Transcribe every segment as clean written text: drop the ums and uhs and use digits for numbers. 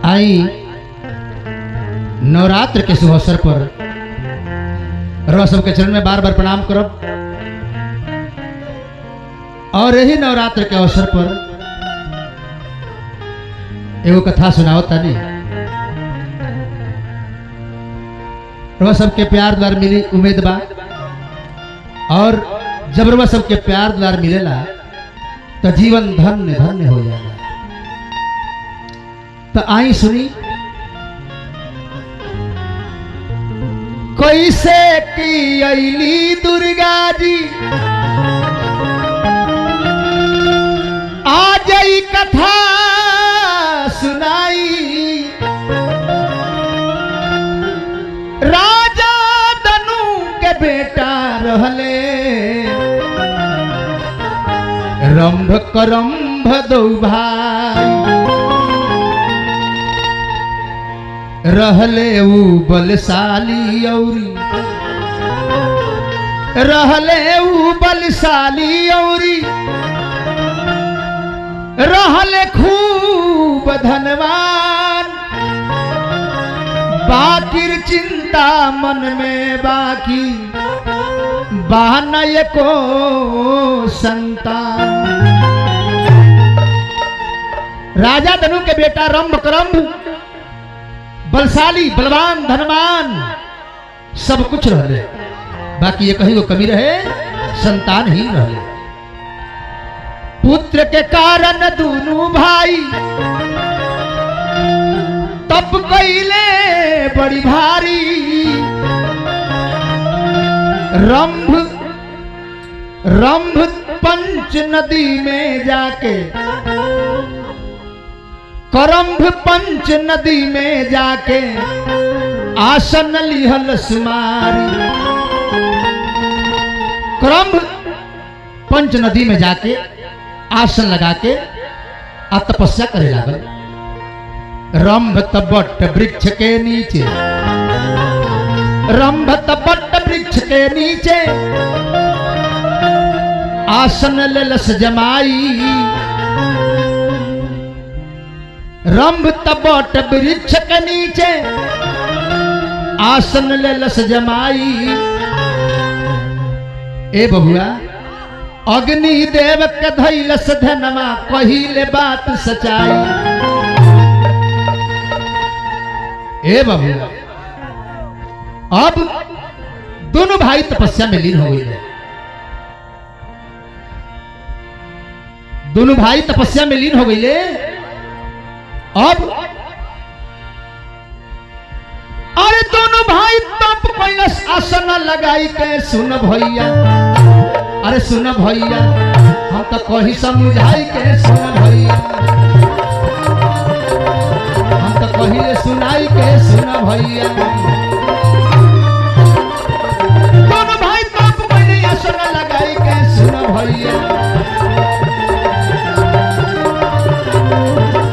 आई नवरात्र के शुभ अवसर पर रवा सबके चरण में बार बार प्रणाम करब। और यही नवरात्र के अवसर पर एगो कथा सुनाओ तानी। रवा सबके प्यार द्वार मिली उम्मीद बा, और जब रवा सबके प्यार द्वार मिलेला तो जीवन धन्य धन्य हो जाएगा। तो आई सुनी कैसे की अली दुर्गा जी आज ई कथा सुनाई। राजा दनु के बेटा रहले रंभ करंभ दो भाई। रहले ऊ बलशाली औरी रहले ऊ बलशाली औरी रहले खूब धनवान। बाकिर चिंता मन में बाकी बहनय को संतान। राजा धनु के बेटा रंभ करंभ बलशाली बलवान धनवान सब कुछ रहले, बाकी ये कहीं वो कमी रहे संतानहीन रहले। पुत्र के कारण दोनों भाई तप कइले बड़ी भारी। रंभ पंच नदी में जाके करंभ पंच नदी में जाके आसन लिहल सुमारी। करंभ पंच नदी में जाके आसन लगा के तपस्या करे लागल। रंभ तबट वृक्ष के नीचे रंभ तबट वृक्ष के नीचे आसन लेलस जमाई। रंभ तबट वृक्ष के नीचे आसन लेलस जमाई। ए बबुआ अग्नि देव के धैलस धनमा कहिले बात सच्चाई। ए बबुआ अब दोनों भाई तपस्या में लीन हो गए। दोनों भाई तपस्या में लीन हो गए। अब अरे दोनों भाई तप कैलस आसन लगाई के। सुन भैया अरे सुन भैया हम तो कही समझाई के। सुन भैया हम तो कहिले सुनाई के। सुन भैया दोनों भाई तप कैले आसन लगाई के। सुन भैया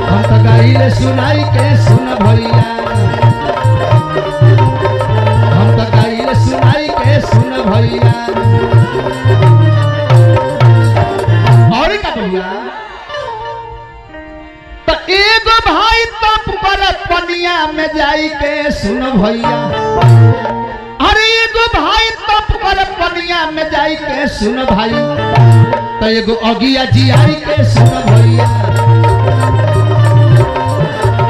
हम तो गाइले सुनाई के। सुन भैया हम तो गाइले सुनाई के। सुन भैया और का भैया तो एगो भाई तप पर पनिया में जाई के। सुन भैया अरे एगो भाई तप पर पनिया में जाई के। सुन भाई तो एगो अगिया जी आई के। सुन भैया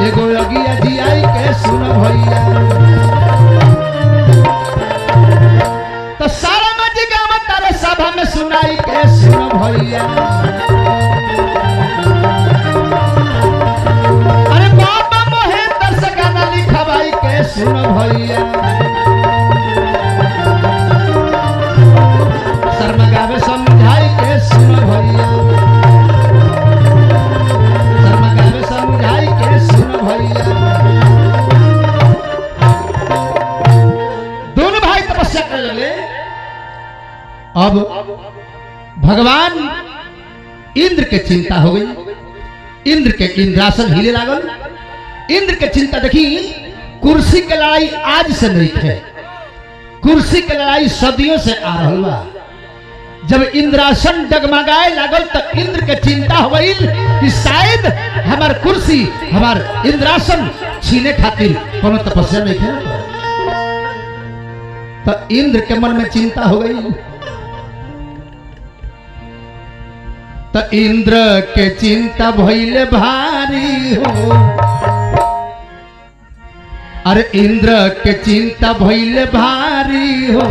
एगो अगिया जी आई के। सुन भैया तो सारा मजी गाँव तारे सभा में सुनाई के। सुन भैया अरे बाबा महेंद्र से गाना लिखवाई के। सुन भैया शर्मा गावे समझाई के। सुन भैया शर्मा गावे समझाई के। सुन भैया दोनों भाई तपस्या कर लगे। अब भगवान इंद्र के चिंता हो गई। इंद्र के इंद्रासन हिले लागल। इंद्र के चिंता देखी कुर्सी के लड़ाई आज से नहीं है, कुर्सी के लड़ाई सदियों से आ रहा। जब इंद्रासन डगमगाए लागल तो इंद्र के चिंता हो गई कि शायद हमार कुर्सी हमार इंद्रासन छीने खातिर कोनो तपस्या नहीं है। तो इंद्र के मन में चिंता हो गई। तो इंद्र के चिंता भइले भारी हो, अरे इंद्र के चिंता भइले भारी हो,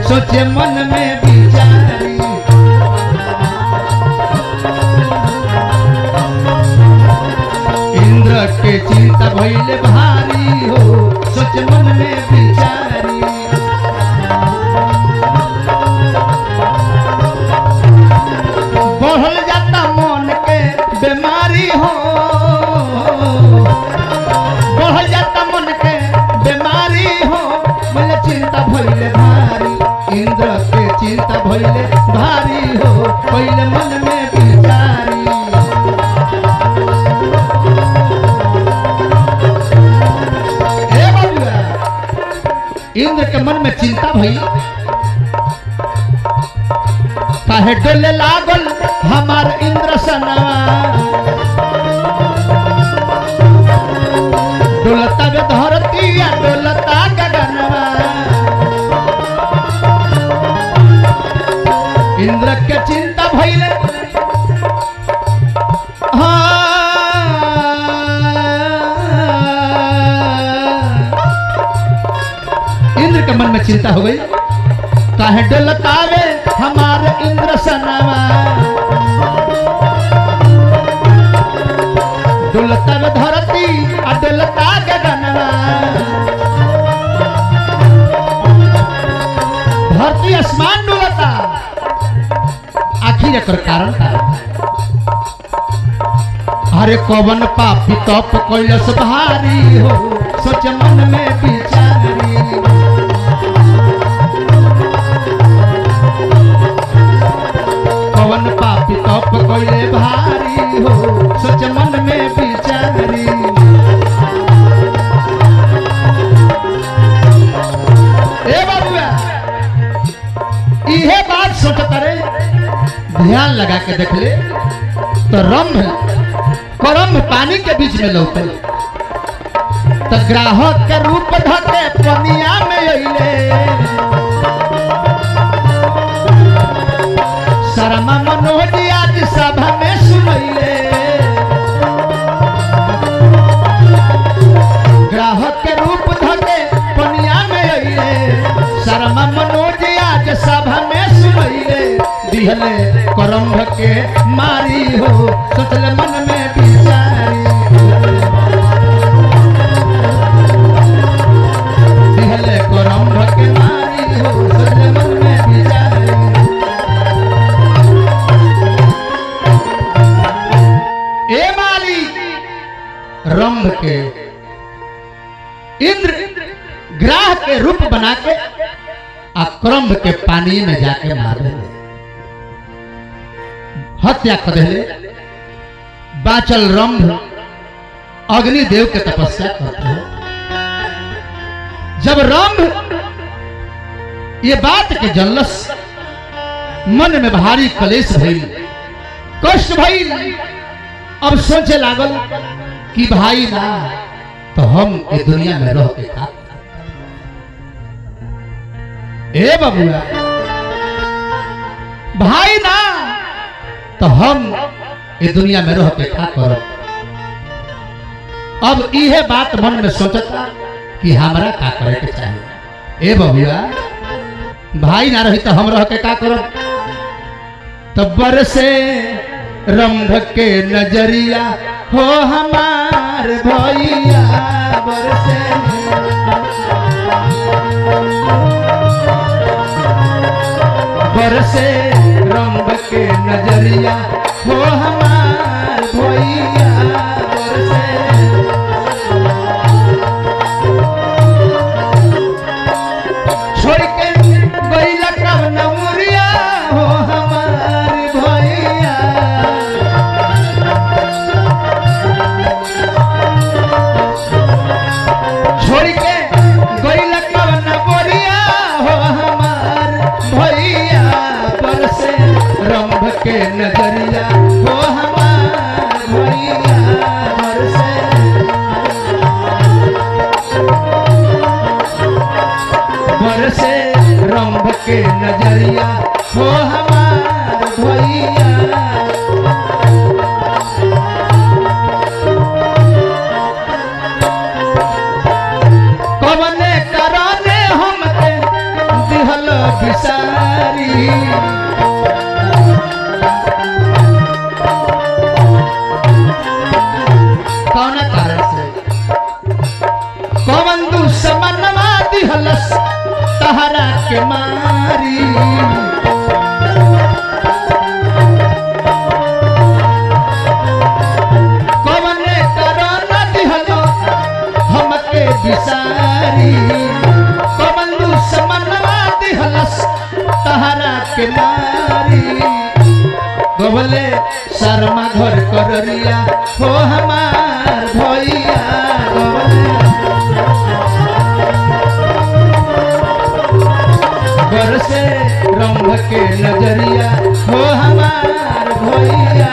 सोचे मन में विचारी। इंद्र के चिंता भइले भारी हो, सोचे मन में विचारी। बढ़ल जाता मन के बीमारी हो, बढ़ल जाता मन के बीमारी हो, बोले चिंता भइले भारी। इंद्र के चिंता भइले भारी हो, पहले मन में विचारी। हे बाबूआ, इंद्र के मन में चिंता भई, काहे डोले लागल हमार इंद्रसनवा। डोलता वे धरती या डोलता गगनवा। इंद्र के चिंता भइले, इंद्र के मन में चिंता हो गई, काहे डोलतावे हमार इंद्रसनवा। डोलतावे धरती आ डोलता गगनवा। धरती आसमान डोलता, आखिर एकर कारण का? अरे कवन पापी तप कैलस भारी हो, सोच मन में विचारी। कवन पापी तप कैले भारी हो, सोच मन में विचारी। ए बाबुआ, इहे बात सोचता रे, ध्यान लगा के देख ले तो रंभ करम पानी के बीच में लौटे। तो ग्राहक के रूप धके पनिया में अइले। शर्मा मनोज आज सभा में सुनैले। ग्राहक के रूप धके पनिया में अइले। शर्मा मनोज आज सभा में सुनैले। दिहले करम के मारी हो, सोचले मन में विचारी। दिहले करम के मारी हो, सोचले मन में विचारी। ए माली रंभ के इंद्र ग्राह के रूप बना के आक्रम्भ के पानी में जाके मार दे, हत्या कर दे। बाचल रंभ अग्निदेव के तपस्या करते हैं। जब रंभ ये बात के जल्लस मन में भारी कलेश भइल, कष्ट भइल। अब सोचे लागल कि भाई ना तो हम इस दुनिया में रह के का। ए बबुआ, भाई ना तो हम इस दुनिया में रह के का करो। अब यह बात मन में सोचता कि हमरा का करे के चाहिए। ए बबुआ, भाई ना रही तो हम रह के का करो। तब बरसे रंभ के नजरिया हो हमार भैया। बरसे बरसे रंभ के नजरिया हो हमार भैया। बरसे छोड़ के गइला कब नमुरिया हो हमार भैया। के नजरिया हो हमार भैया कवने कराने हमके दिहल बिसारी कौन कारण से कौन दुश्मनवा दिहलस तहरा के मारी कवने कराना दिहलो हमके बिसारी कौन दुश्मनवा दिहलस तहरा के मारी गोबले शर्मा घर कररिया हो हमार भैया घर से रंग के नजरिया हो हमार भैया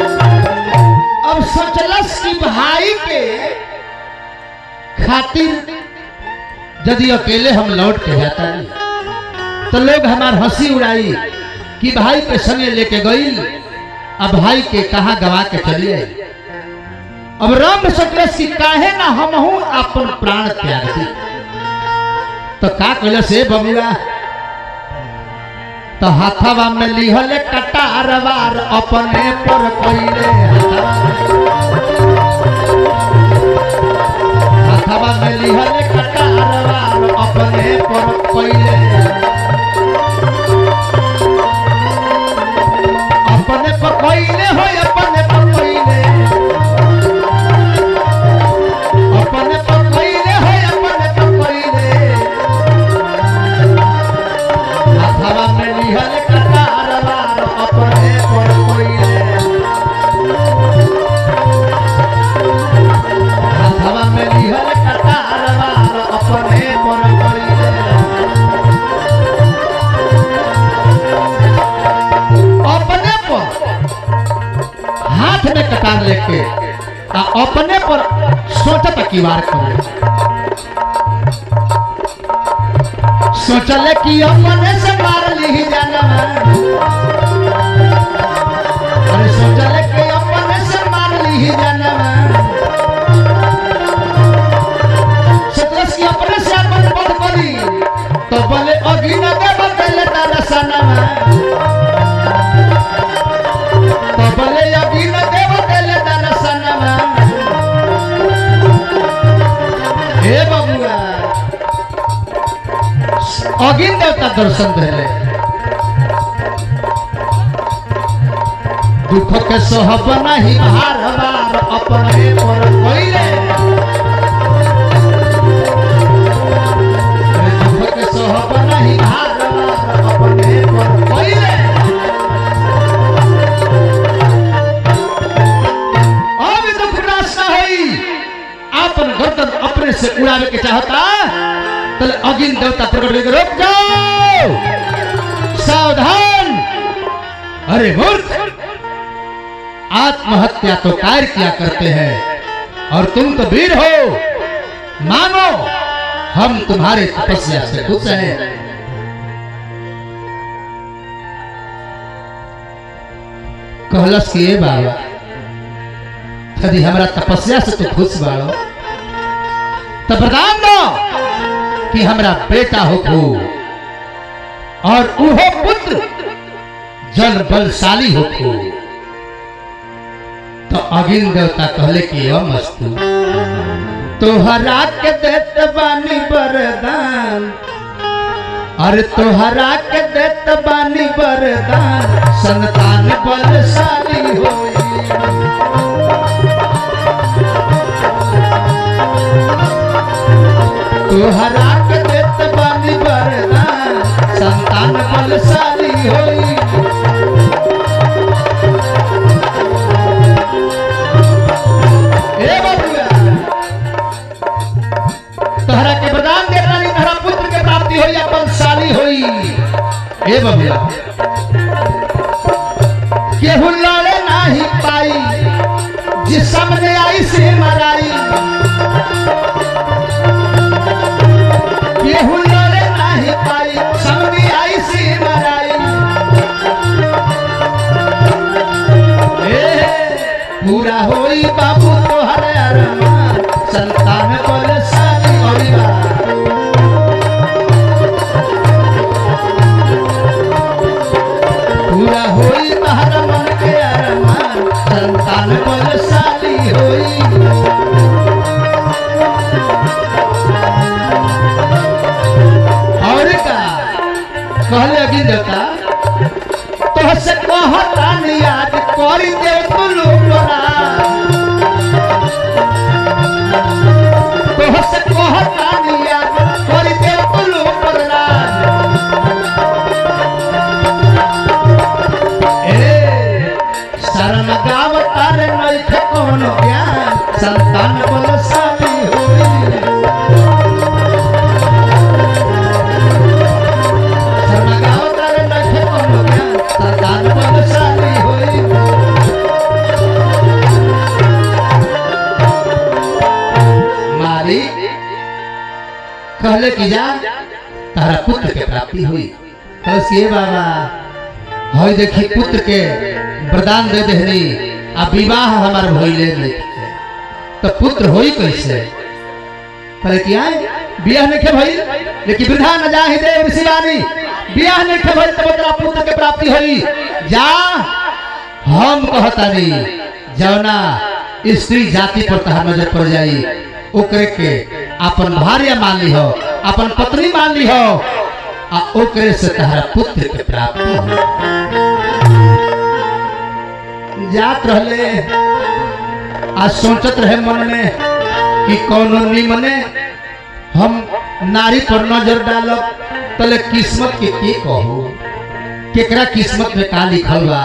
अब सोचलस कि भाई के खातिर यदि अकेले हम लौट के जाता तो लोग हमार हंसी उड़ाई कि भाई के संगे लेके गई अब भाई के कहा गवा के चलिए अब राम सोचलस कि काहे ना हमहू अपन प्राण त्याग दी तो का कहले से बबुआ तो हाथवा में लिहले कटारवार अपने पर कइले हाथवा में लिहले कटारवार अपने पर कइले अपने पर कइले हो अपने पर कइले अपने पर कइले हो अपने पर कइले हाथवा में लिहले कटारवार अपने पर कइले हाथवा में लिहले कटारवार अपने पर कइले अपने पर हाथ में कटार लेके आ अपने पर सोचता की वार करे सोचले कि अपने से मार ली जाना अरे सोचले कि अपने से मार ली जाना सोचलस कि अपने से अपन बंद करी तो बोले अभी न देव पहले तारा सना तो बोले अभी न देव पहले तारा सना हे बबुआ अगिन देवता दर्शन दिले दुख के सहब नहीं भार भार अपने पर कइले दुख के सहब नहीं भार भार अपने पर कइले अब दुख नाश ना होई अपन गर्दन अपने से उड़ावे के चाहता तले अगिन देवता प्रकट करके रुक जाओ सावधान अरे मूर्ख आत्महत्या तो कार्य किया करते हैं और तुम तो वीर हो मानो हम तुम्हारे तपस्या से खुश हैं कहलस कि बाबा यदि हमारा तपस्या से तो खुश बाड़ो तो वरदान दो कि हमरा बेटा हो और उहो पुत्र जल बलशाली हो तो अगिन देवता कहले कि मस्तु तोहरा के देत बानी वरदान अरे तोहरा के देत बानी वरदान संतान बलशाली होई तोहरा के देत बानी वरदान संतान बलशाली होई ए बबुआ तोहरा के वरदान देता नहीं तोहरा पुत्र के प्राप्ति होई या बलशाली होई ए बबुआ केहू लड़े नहीं पाई जिस सामने आई से मराई पूरा होई बाबू तोहरे अरमान संतान बलशाली होई बा पूरा होई तोहरा मन के अरमान संतान बलशाली होई और का कहले कि देवता तोहसे कहता नहीं आज करी दे तुलू बना तोहसे कहता नहीं आज करी दे तुलू बना शरण गावता रे नहीं थे कोनो ज्ञान संतान बलशाली होई कहले कि जा तारा पुत्र के प्राप्ति हुई तो से बाबा होई देखी पुत्र के वरदान दे देहनी आ विवाह हमार भइले नहीं तो पुत्र होई कैसे कहले कि आए बियाह नहीं के भइल लेकिन वृद्धा न जाहि देव शिवानी बियाह नहीं के भइल तो तेरा पुत्र के प्राप्ति होई जा हम कहतानी जौना स्त्री जाति पर तहार नजर पड़ जाई ओकरे के अपन भार्या मान ली हो अपन पत्नी मान ली हो आ ओकरे से तहरा पुत्र के प्राप्ति हो जात रहले आ सोचत रहे मन में कि कौनो निमने हम नारी पर नजर डालब तले किस्मत के कहू केकरा किस्मत में का लिखल बा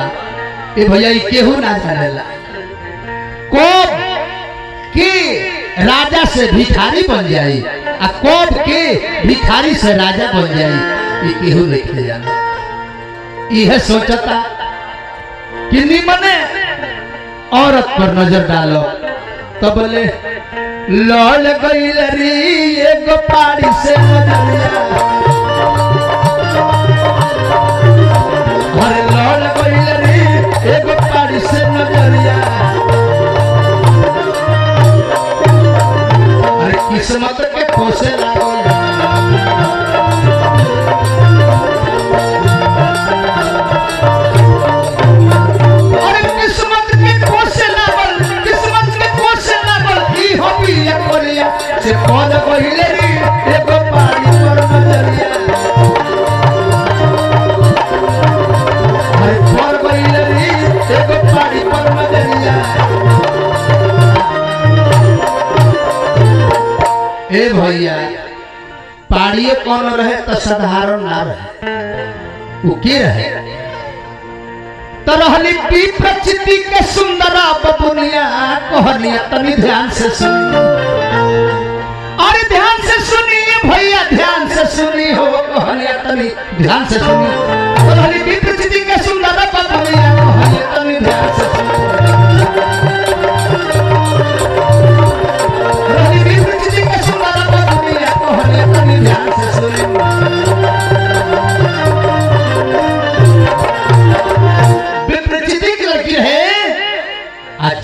ए भैया ई केहू ना जानेला कब के राजा से भिखारी बन जाई आ कब के भिखारी से राजा बन जाई ये केहू नहीं जाना यह सोचता कि निमने औरत पर नजर डालो तो बोले लौल गईल री एगो पारी से नजरिया अरे लौल गईल री एगो पारी से नजरिया किस्मत के खोसे लागल अरे किस्मत के खोसे लागल किस्मत के खोसे लागल ई होबी कोरिया से कौन कहिले रे एगो पानी पर नजरिया अरे कौन कहिले रे एगो पानी पर नजरिया ए भैया पाड़िए कौन रहे तो साधारण ना रहे वो के रहे तो रहली विप्रचिति के सुंदरा बबुनिया कहनिया तनी ध्यान से सुनी अरे ध्यान से सुनिए भैया ध्यान से सुनी हो कहनिया तनी ध्यान से सुनी तो रहली विप्रचिति के सुंदरा बबुनिया कहनिया तनी ध्यान से सुनी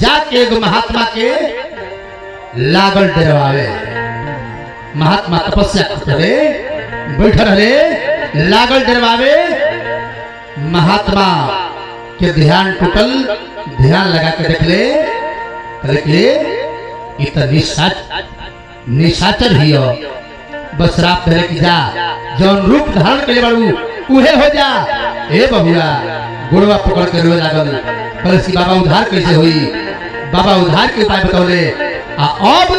जाके एगो महात्मा के लागल डरवावे महात्मा तपस्या करे बैठ रहे लागल डरवावे महात्मा के ध्यान टूटल ध्यान लगा के देख ले ये तो निशाचर ही हो बस रात करे कि जा जौन रूप धारण करे बाबू उहे हो जा ए बबुआ गुड़वा पकड़ के रोए लागल कल की बाबा उधार कैसे हुई बाबा उधार के उपाय बतौले अब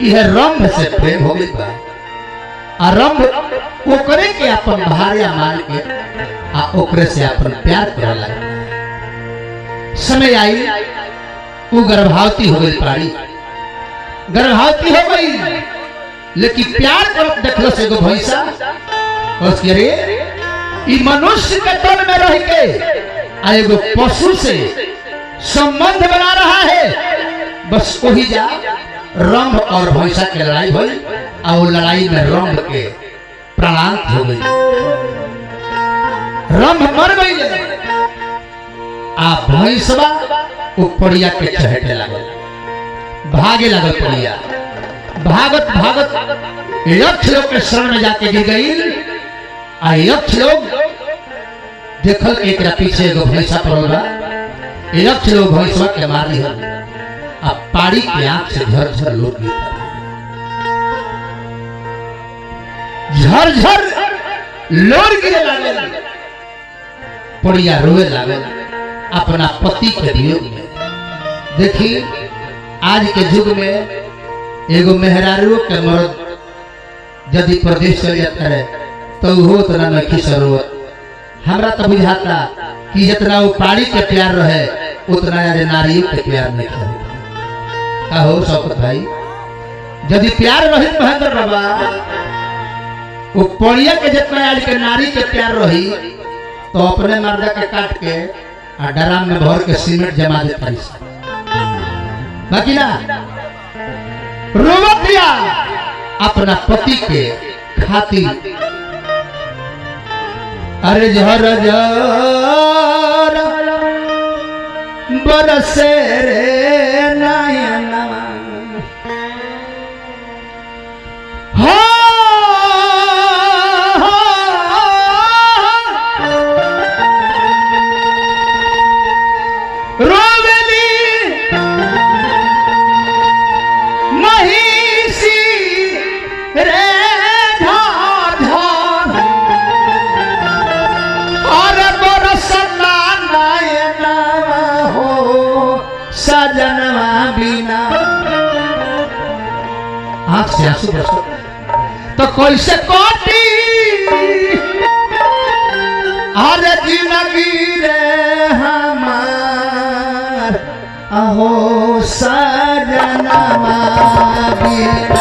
यह रंभ से प्रेम हो गई बा आ रंभ ओकरे के अपन भार्या मान के आ ओकरे से अपन प्यार करे लगा समय आई वो गर्भवती हो गई प्राणी गर्भवती हो गई लेकिन प्यार करत देखलो से एगो भैंसा बस रे ई मनुष्य के तन में रह के आ एगो पशु से संबंध बना रहा है बस वही जा रंभ और भैंसा की लड़ाई हुई और वो लड़ाई में रंभ के प्राणांत हो गई रंभ मर गई आ भैंसवा वो पड़िया के चहटे लागल, भागे लागल पड़िया। भागत भागत यक्ष लोग के शरण में जाके गिर गई। आ यक्ष लोग देखल एक पीछे एगो भैंसा पड़ल बा। यक्ष लोग भैंसवा के मार दिहल। आ पाड़ी के आंख से झरझर लोट गिरता, झरझर लोट गिरे लागल। पड़िया रोए लागल अपना पति के वियोग में। देखी आज के युग में एगो मेहरारू के मर्द यदि प्रदेश चल जाता है तो वो उतना नहीं सरोवर। हमरा तो बुझाता कि जितना वो पाड़ी के प्यार रहे उतना यार नारियों के प्यार नहीं रहे। कहो शौकत भाई, यदि प्यार रही महेंद्र बाबा वो पड़िया के जितना आज के नारी के प्यार रही तो अपने मर्दा के काट के ड्राम में भर के सीमेंट जमा देता। बाकी ना रोवतिया अपना पति के खातिर। अरे झर झर बरसे रे नयना से आंसू तो कैसे कोटी अरे जिंदगी रे हमार अहो सजनवा बिना।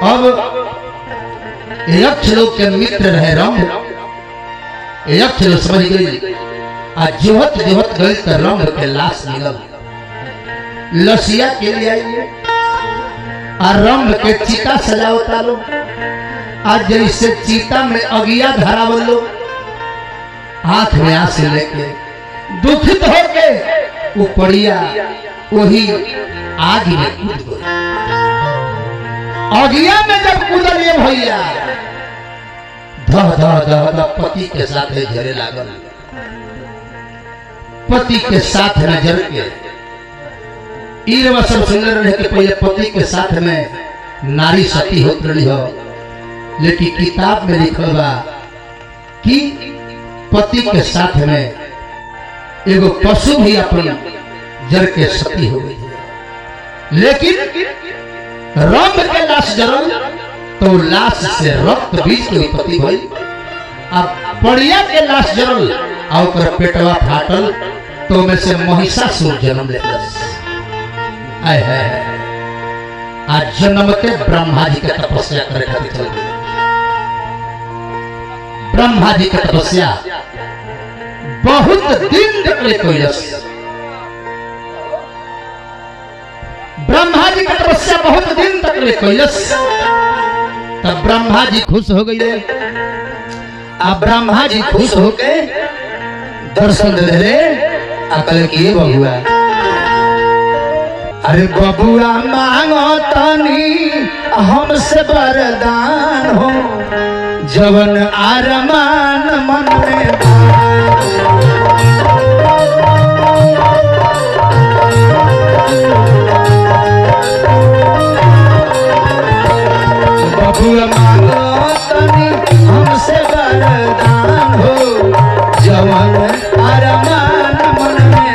अब यक्ष लोग के मित्र रहे रंभ। यक्ष लोग समझ गई आ जोहत जोहत गई तो रंभ के लाश मिलल। लसिया के लिए आइए आ रंभ के चिता सजावता लो। आज जैसे चिता में अगिया धरावल लो आंख में आंसू लेके दुखित होके वो पड़िया वही आग में कूद गई। अगिया में जब कूदलिए भैया धह धह धह धह पति के साथ झरे लागल। पति के साथ में जर के ईरवा सब सुंदर रहे कि पहले पति के साथ में नारी सती होत रही हो, लेकिन किताब में लिखल बा कि पति के साथ में एगो पशु भी अपन जर के सती हो गई। लेकिन रंग के लाश जरल तो लाश से रक्त बीज के उत्पत्ति हुई। अब पड़िया के लाश जरल और पेटवा फाटल तो में से महिषासुर जन्म लेलस। आय है आज जन्मते ब्रह्मा जी के तपस्या करे खातिर चल गए। ब्रह्मा जी के तपस्या बहुत दिन तक ले कोयलस। ब्रह्मा जी की तपस्या बहुत दिन तक ले कोयलस। तब ब्रह्मा जी खुश हो गए। अब ब्रह्मा जी खुश होके दर्शन दे दे अकल किए बबुआ। अरे बबुआ मांगो तनी हमसे वरदान हो, जवन आरमान मन में बबुआ मांगो तनी हमसे वरदान हो, जवन अरमान मन में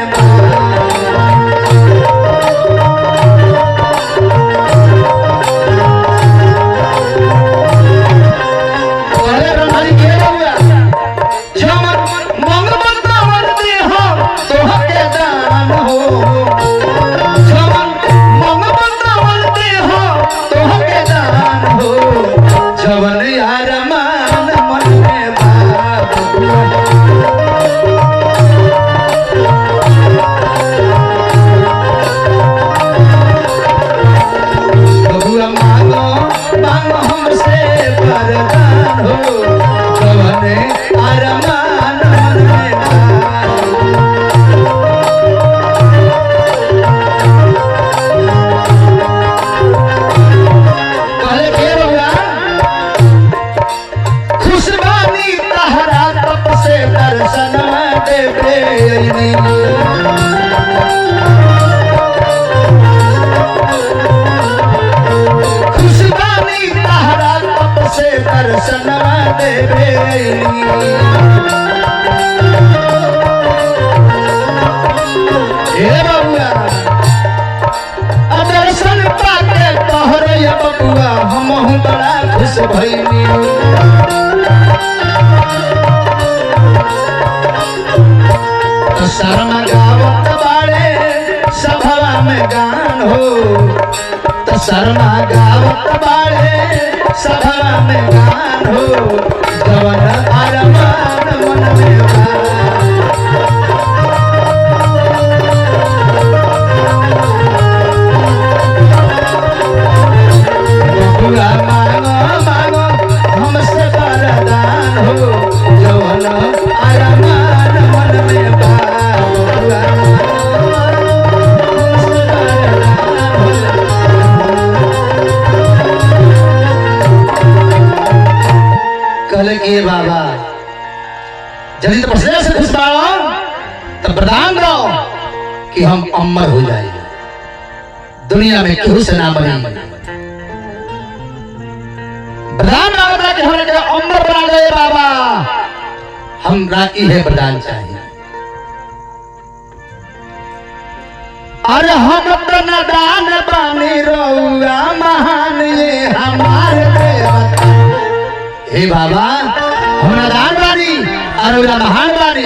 शर्मा गावत बाड़े सभा में गान हो, तो शर्मा गावत बाड़े सभा में गान हो, जवन अरमान मन में बबुआ मांगो मांगो हमसे वरदान हो, जवन अरमान मन में के बाबा जल्दी तपस्या से खुश बाड़ो तो वरदान दो कि हम अमर हो जाएंगे, दुनिया में केहू से ना बनी। वरदान मांगता कि हमने अमर बना दे बाबा, हमरा इहे वरदान चाहिए। अरे हम तो नादान बानी रउआ महान ये हमारे देवता। हे बाबा हम नादान बानी अरुरा महान बानी।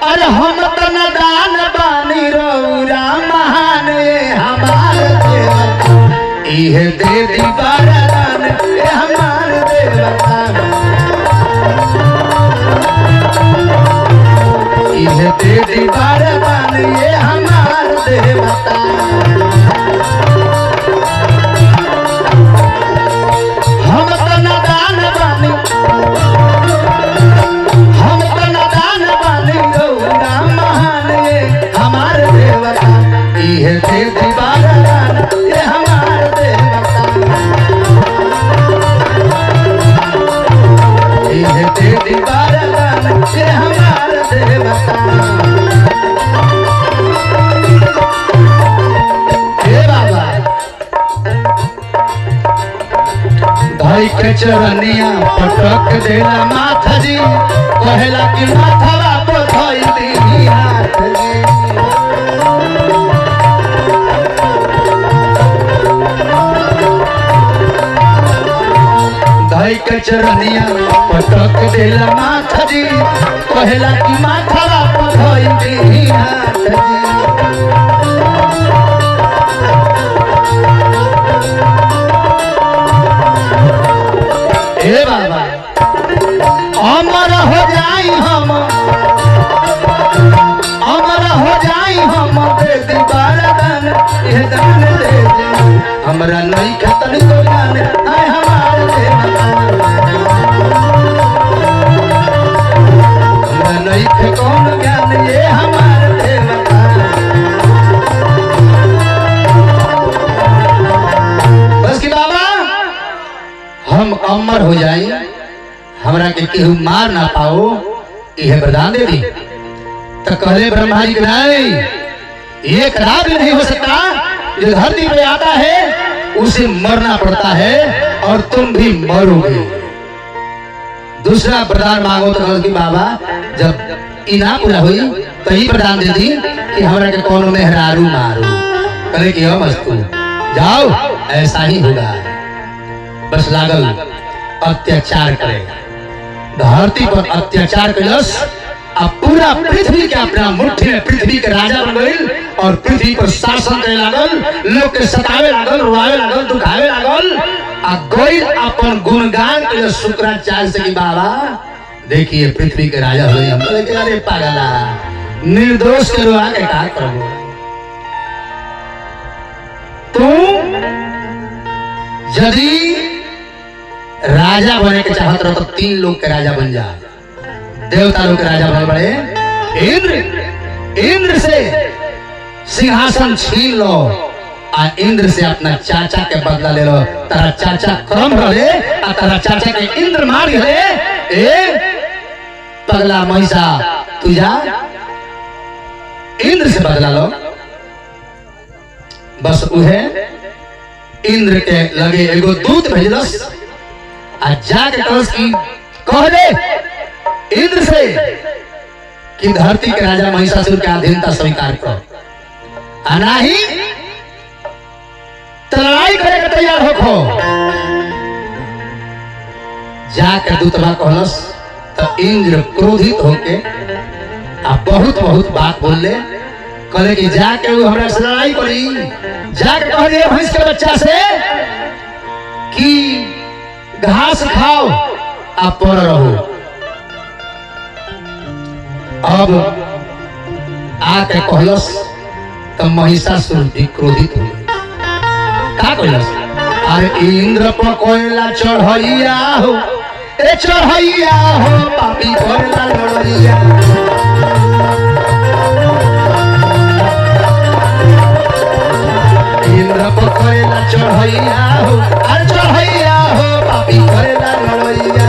अरे हम तो नादान बानी रउरा महान ये हमारे देवता। इहे दे दी वरदान ये हमारे देवता। इहे दे दी वरदान ये हमारे देवता। हम तो नादान बानी, हम तो नादान के चरनिया पटक देला माथ जी कहला कि माथवा पर धइल दी हाथ जी धइ के चरनिया पटक देला माथ जी कहला कि माथवा पर धइल दी हाथ जी हे बाबा अमर हो जाई हम अमर हो जाई हम दे दी बारदान ये दान दे दे हमरा नहीं खतन को जान आए हमारे दे हमरा नहीं खे कौन ज्ञान ये हमारे दे बस की बाबा हम अमर हो जाए हमरा के केहू मार ना पाओ यह वरदान दे दी तो कहले ब्रह्मा जी नहीं एक राग नहीं हो सकता जो धरती पे आता है उसे मरना पड़ता है और तुम भी मरोगे दूसरा वरदान मांगो तो कहल कि बाबा जब इना पूरा हुई तो ही वरदान दे दी कि हमरा के कोनो मेहरारू मारो कहले कि हम अस्तु जाओ ऐसा ही होगा बस लागल अत्याचार करेगा धरती पर अत्याचार कलस अब पूरा पृथ्वी के अपना मुट्ठी में पृथ्वी के राजा बन गई और पृथ्वी पर शासन करे लागल लोग के सतावे लागल रुआवे लागल दुखावे लागल आ गई अपन गुणगान के शुक्राचार्य से कि बाबा देखिए पृथ्वी के राजा हुए हम बोले अरे पागला निर्दोष के रुआ के का करोगे तुम यदि राजा बने के चाहत रहो तो 3 लोग के राजा बन जा देवता लोग के राजा बने बड़े इंद्र से सिंहासन छीन लो आ इंद्र से अपना चाचा के बदला ले लो तारा चाचा क्रम रहे आ तारा चाचा के इंद्र मार गए ए पगला महिषा तू जा इंद्र से बदला लो बस उहे इंद्र के लगे एगो दूत भेजलस आ जाके कहलस कि कह दे इंद्र से कि धरती के राजा महिषासुर के अधीनता स्वीकार कर आ नहीं तो लड़ाई करे के तैयार होखो जाके दूतवा कहलस तो इंद्र क्रोधित होके आ बहुत बहुत बात बोलले कहले कि जाके वो हमरा से लड़ाई करी जाके कह दे भैंस के बच्चा से कि घास खाओ आप पर रहो अब आके कहलस तो महिषासुर भी क्रोधित हो गई का कहलस अरे इंद्र पर कोयला चढ़ैया हो ए चढ़ैया हो पापी कोयला लड़ैया इंद्र पर कोयला चढ़ैया हो अरे चढ़ैया हो पापी कोयला लड़ैया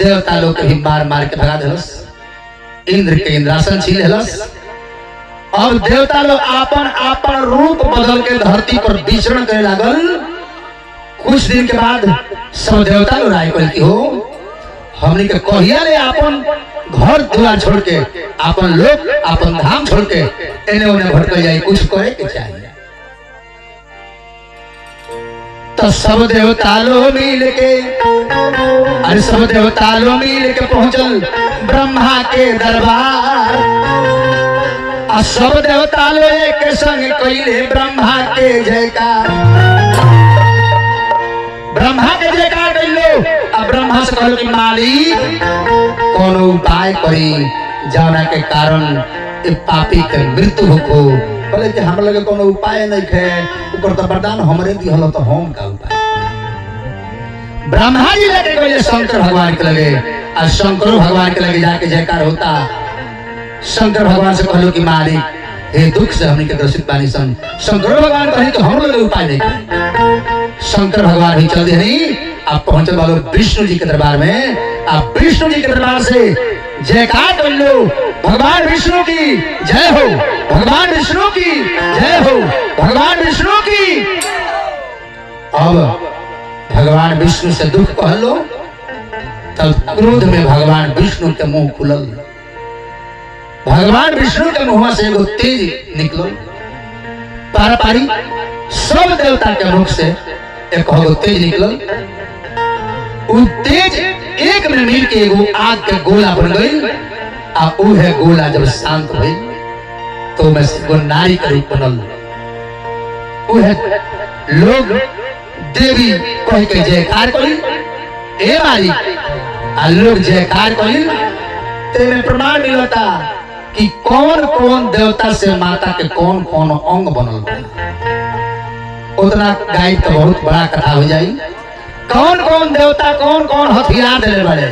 देवता लोग के भी मार मार के भगा दिलस इंद्र के इंद्रासन छीन लेलस। अब देवता लोग आपन आपन रूप बदल के धरती पर विचरण करे लागल। कुछ दिन के बाद सब देवता लोग राय कल की हो हमने के कहिया ले आपन घर दुआर छोड़ के आपन लोग आपन धाम छोड़ के एने ओने भटक जाए, कुछ करे के चाहिए। तो सब देवता लोग मिल के अरे सब देवता लोग मिल के पहुंचल ब्रह्मा के दरबार। और सब देवता लोग एक संग कइले ब्रह्मा के जयकार। ब्रह्मा के जयकार कइलो। अब ब्रह्मा से कहलो कि मालिक कोनो उपाय करी जाना के कारण ए पापी के मृत्यु होको। बोले कि हम लगे कोनो उपाय नहीं है, ऊपर तो वरदान हमरे दिहल तो हम का उपाय। ब्रह्मा जी लेके गए शंकर भगवान के लगे और शंकर भगवान के लगे जाके जयकार होता। शंकर भगवान से कहलो कि मालिक हे दुख से हमने के ग्रसित बानी सन। शंकर भगवान कहे कि हम लोग उपाय नहीं करें। शंकर भगवान ही चल नहीं आप पहुंचे वालों विष्णु जी के दरबार में। आप विष्णु जी के दरबार से जयकार कर लो भगवान विष्णु की जय हो, भगवान विष्णु की जय हो, भगवान विष्णु की। अब भगवान विष्णु से दुख कह लो तब क्रोध में भगवान विष्णु के मुंह खुलल। भगवान विष्णु के मुंह से एगो तेज निकलो। पारापारी सब देवता के मुख से एक तेज निकलल। उ तेज एक में मिल के एगो आग के गोला बन गई। आ उ है गोला जब शांत भई तो मैं एगो नारी के रूप बनल। उ है लोग देवी कह के जयकार करी ए मारी आ लोग जयकार करी। तेरे प्रमाण मिलता कि कौन कौन देवता से माता के कौन कौन अंग बनल बा। उतना गाय तो बहुत बड़ा कथा हो जाई। कौन कौन देवता कौन कौन हथियार ले बड़े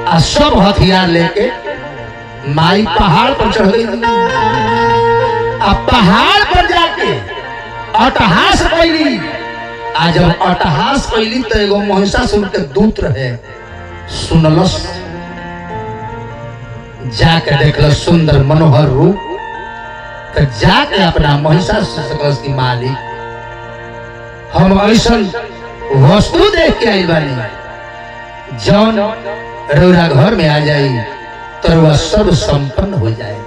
आ सब हथियार लेके माई पहाड़ पर चढ़ गई। अब पहाड़ पर जाके अट्टहास कैली। आ जब अट्टहास कैली तो एगो महिषासुर के दूत रहे सुनलस। जाके देखल सुंदर मनोहर रूप तो जाके अपना महिषासुर से कहलस कि मालिक हम ऐसा वस्तु देख के आई बानी जौन रौरा घर में आ जाई तो वह सब संपन्न हो जाए।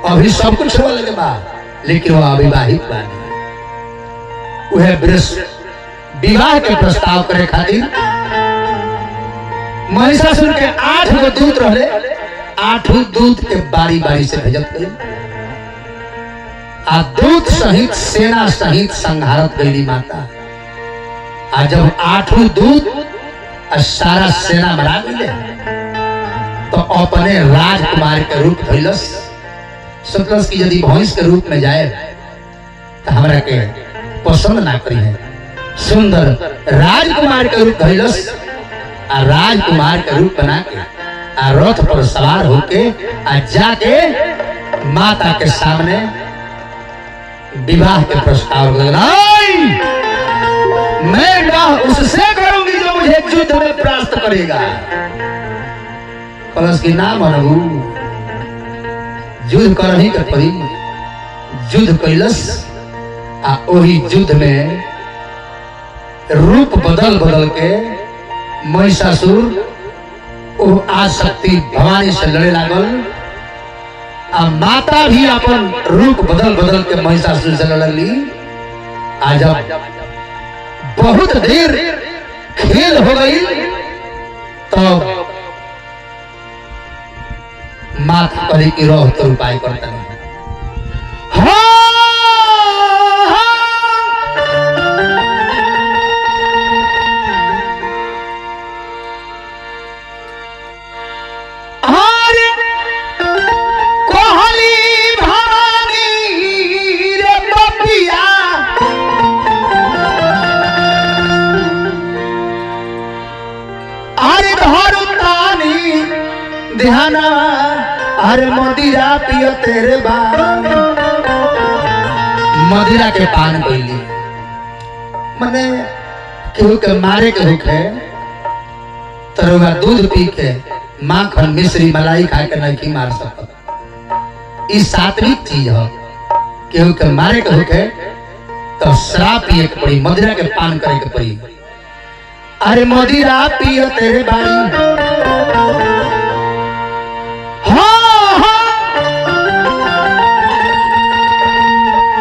अभी सब कुछ हो लगे बा लेकिन वह अविवाहित बानी। वह विवाह के प्रस्ताव करे खातिर महिषासुर के 8 गो दूत रहे। 8 दूत के बारी बारी से भेजत गई। आ दूत सहित सेना सहित संहारत गई माता। आ जब 8 दूत सारा सेना मरा गए तो अपने राजकुमार के रूप धैलस। सोचलस कि यदि भैंस के रूप में जाए तो हमरा के पसंद ना करी है। सुंदर राजकुमार के रूप धैलस आ राजकुमार के रूप बना के आ रथ पर सवार होके आ जाके माता के सामने विवाह के प्रस्ताव लगा। मैं विवाह उससे करूंगी जो मुझे युद्ध में परास्त करेगा। कलश की नाम अनहु युद्ध कर ही कर पड़ी। युद्ध कैलस आ ओही युद्ध में रूप बदल बदल के महिषासुर ओ आशक्ति भवानी से लड़े लागल। आ माता भी अपन रूप बदल बदल के महिषासुर से लड़ली। आ जब बहुत देर खेल हो गई तो माता करी की रोह तो उपाय करता नहीं। ध्याना अरे मदिरा पियो तेरे बान। मदिरा के पान कैली मने केहू के मारे के होखे तरुआ दूध पी के माखन मिश्री मलाई खा के नहीं मार सकत। ई सात्विक चीज है, केहू के मारे के होके तो शराब पिए के पड़ी, मदिरा के पान करे के पड़ी। अरे मदिरा पियो तेरे बाड़ी, हाँ हाँ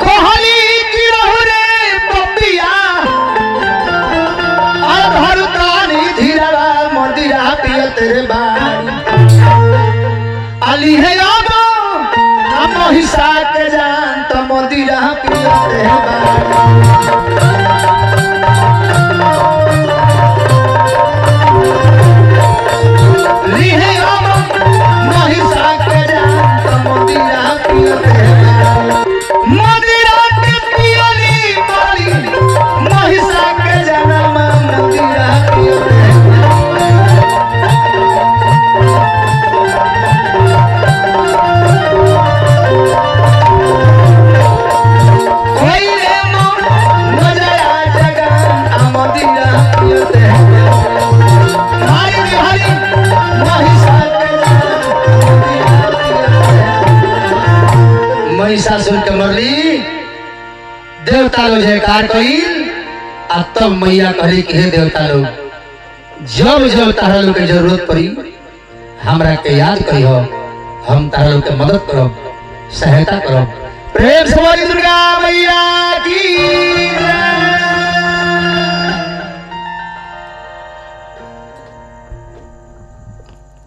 कोहली की रहू रे बबिया, अधर कानी धीरवा मदिरा पियो तेरे बाड़ी। अली है आगो हम हिस्सा के जान तो मदिरा पियो तेरे बाड़ी। महिषासुर के मरली, देवता लोग जयकार कईल, आ तब मैया कहली कि हे देवता लोग, जब जब तारा लोग के जरूरत पड़ी हमरा के याद करियो, हम तारा लोग के मदद करब, सहायता करब। प्रेम से बोली दुर्गा मैया की।